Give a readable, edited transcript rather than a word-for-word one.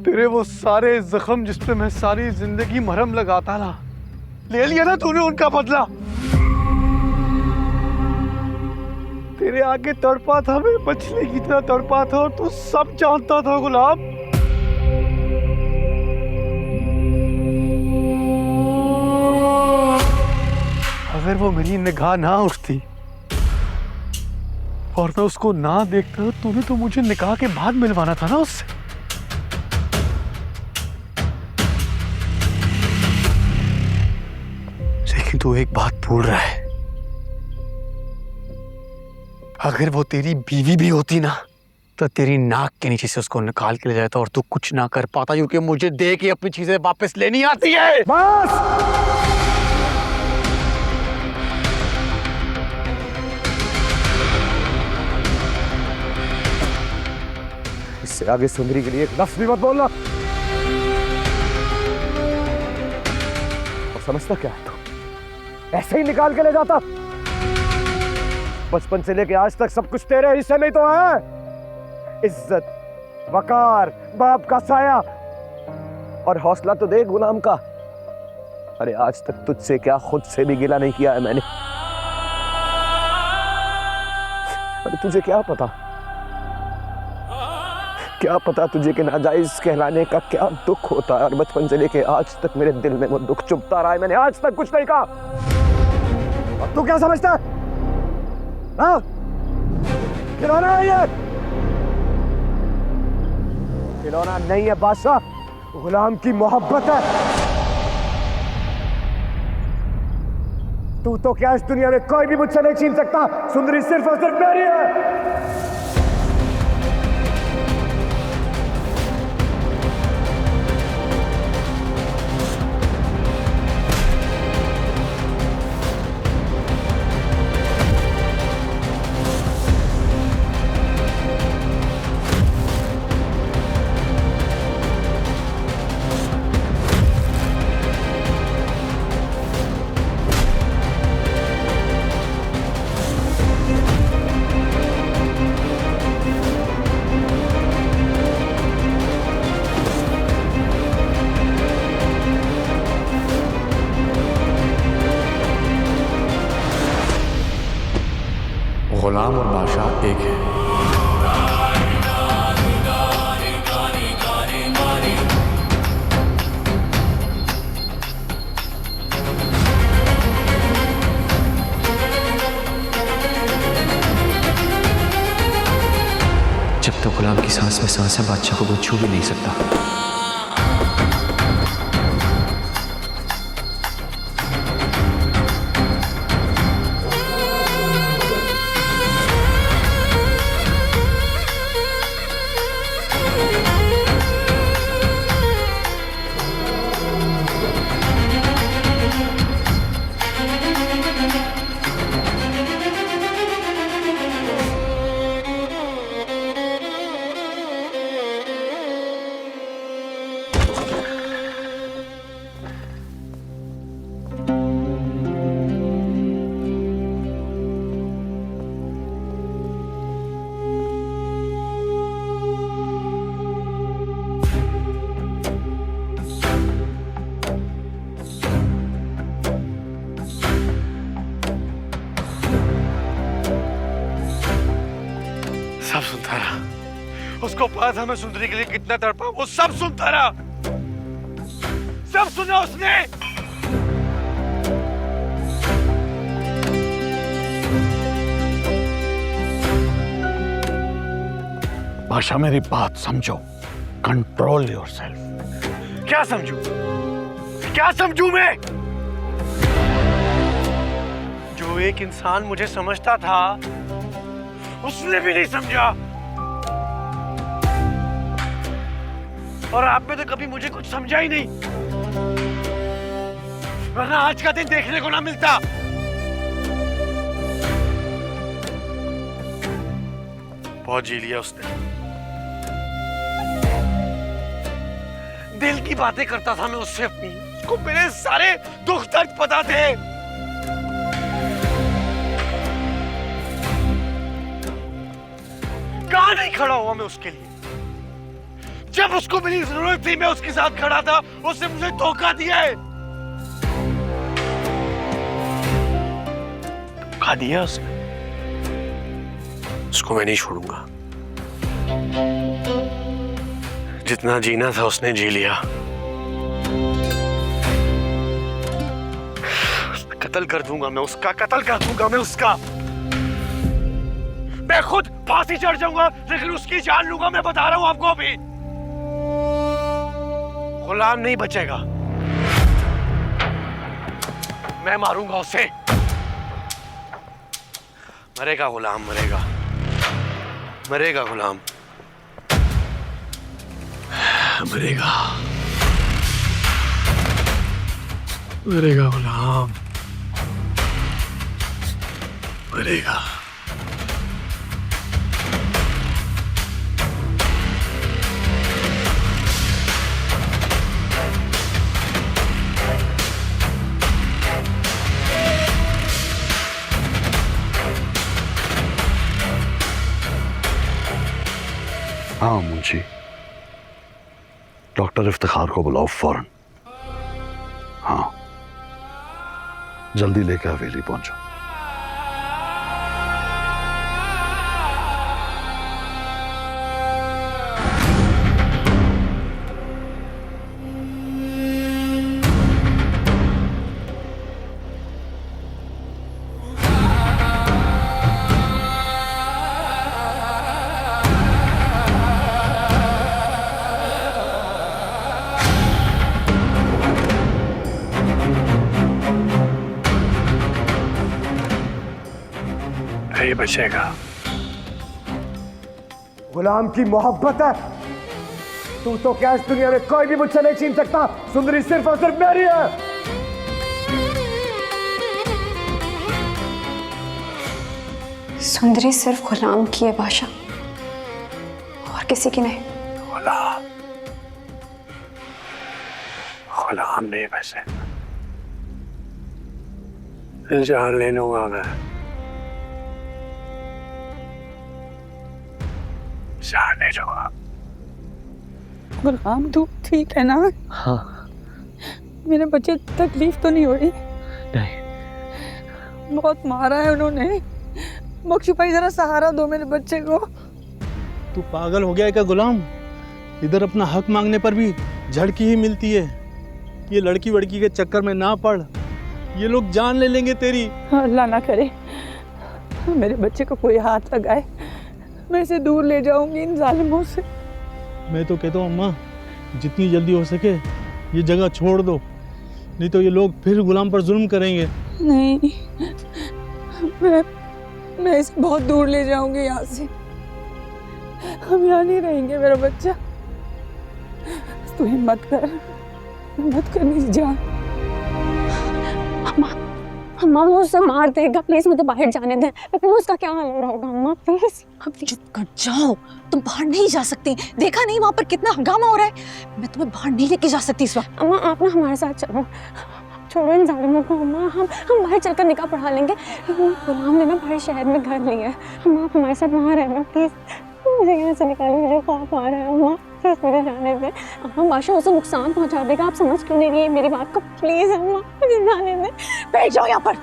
तेरे वो सारे जख्म जिस पे मैं सारी जिंदगी मरहम लगाता था, ले लिया ना तूने उनका बदला। तेरे आगे तड़पा था मैं, मछली की तरह तड़पा था, और तू सब जानता था गुलाम। अगर वो मेरी निगाह ना उठती और मैं उसको ना देखता, तूने तो मुझे निकाह के बाद मिलवाना था ना उससे। लेकिन तू एक बात भूल रहा है, अगर वो तेरी बीवी भी होती ना, तो तेरी नाक के नीचे से उसको निकाल के ले जाता और तू कुछ ना कर पाता, क्योंकि मुझे दे के अपनी चीजें वापस लेनी आती है। बस इससे आगे सुंदरी के लिए एक लफ्ज भी मत बोलना। और समझता क्या है तू? ऐसे ही निकाल के ले जाता। बचपन से लेके आज तक सब कुछ तेरे हिस्से में ही तो है। इज्जत, वकार, बाप का साया और हौसला तो देख गुलाम का। अरे आज तक तुझसे क्या खुद से भी गिला नहीं किया है मैंने। अरे तुझे क्या पता तुझे कि नाजायज कहलाने का क्या दुख होता है। और बचपन से लेके आज तक मेरे दिल में वो दुख चुभता रहा है। मैंने आज तक कुछ नहीं कहा। और तू क्या समझता है? हाँ? खिलौना है ये? खिलौना नहीं है बादशाह, गुलाम की मोहब्बत है। तू तो क्या इस दुनिया में कोई भी मुझसे नहीं छीन सकता। सुंदरी सिर्फ और सिर्फ मेरी है। गुलाम और बादशाह एक है। जब तक गुलाम की सांस में सांस है, बादशाह को कोई छू भी नहीं सकता। सब सुनता रहा। उसको पता था मैं सुंदरी के लिए कितना तड़पा, वो सब सुनता रहा। सब सुना उसने। भाषा, मेरी बात समझो। Control yourself. क्या समझू मैं? जो एक इंसान मुझे समझता था, उसने भी नहीं समझा। और आप में तो कभी मुझे कुछ समझा ही नहीं, वरना आज का दिन देखने को ना मिलता। बहुत जी लिया उसने। दिल की बातें करता था मैं उससे अपनी। उसको मेरे सारे दुख दर्द पता थे। कहां नहीं खड़ा हुआ मैं उसके लिए। जब उसको मेरी जरूरत थी मैं उसके साथ खड़ा था, उसने मुझे धोखा दिया है। धोखा दिया उसने, उसको मैं नहीं छोड़ूंगा। जितना जीना था उसने जी लिया। कत्ल कर दूंगा मैं उसका, कत्ल कर दूंगा मैं उसका। मैं खुद फांसी चढ़ जाऊंगा लेकिन उसकी जान लूंगा, मैं बता रहा हूं आपको अभी। गुलाम नहीं बचेगा, मैं मारूंगा उसे। मरेगा गुलाम, मरेगा, मरेगा गुलाम, मरेगा, मरेगा गुलाम, मरेगा। हाँ मुंशी, डॉक्टर इफ्तिखार को बुलाओ फौरन। हाँ, जल्दी लेकर हवेली पहुंचो। नहीं बचेगा। गुलाम की मोहब्बत है। तू तो क्या इस दुनिया में कोई भी मुझसे नहीं छीन सकता। सुंदरी सिर्फ और सिर्फ मेरी है। सुंदरी सिर्फ गुलाम की है बादशाह, और किसी की नहीं। गुलाम, गुलाम नहीं वैसे, जान ले लूंगा मैं, जान ले लूंगा। गुलाम तू ठीक है ना? हाँ। मेरे बच्चे तकलीफ तो नहीं हो रही? नहीं। बहुत मारा है उन्होंने। बख्शू भाई जरा सहारा दो मेरे बच्चे को। तू पागल हो गया है क्या गुलाम? इधर अपना हक मांगने पर भी झड़की ही मिलती है। ये लड़की वड़की के चक्कर में ना पड़, ये लोग जान ले लेंगे तेरी। अल्लाह ना करे मेरे बच्चे को कोई हाथ लगाए, मैं इसे दूर ले जाऊंगी इन जालिमों से। मैं तो कहता हूँ अम्मा, जितनी जल्दी हो सके ये जगह छोड़ दो, नहीं तो ये लोग फिर गुलाम पर जुल्म करेंगे। नहीं, मैं इसे बहुत दूर ले जाऊंगी यहाँ से। हम यहाँ नहीं रहेंगे मेरा बच्चा। तू हिम्मत कर, हिम्मत कर मेरी जान। अम्मा वो उसे मार देगा, प्लीज मुझे बाहर जाने दें। लेकिन उसका क्या हाल हो रहा होगा अम्मा, प्लीज। चुप कर जाओ, तुम बाहर नहीं जा सकती। देखा नहीं वहां पर कितना हंगामा हो रहा है? मैं तुम्हें बाहर नहीं लेके जा सकती इस वक्त। अम्मा आप ना हमारे साथ चलो, छोड़ो इन जालिमों को। अम्मा हम बाहर चलकर निकाह पढ़ा लेंगे। गुलाम ने ना बाहर शहर में घर लिया है। अम्मा आप हमारे साथ वहाँ रहना प्लीज। मुझे यहाँ से निकालो, मुझे खौफ आ रहा है अम्मा, प्लीज मुझे जाने दें। अम्मा बादशाह उसे नुकसान पहुँचा देगा, आप समझ क्यों नहीं रही है मेरी बात को? प्लीज अम्मा मुझे जाने दें। बैठ जाओ यहाँ पर।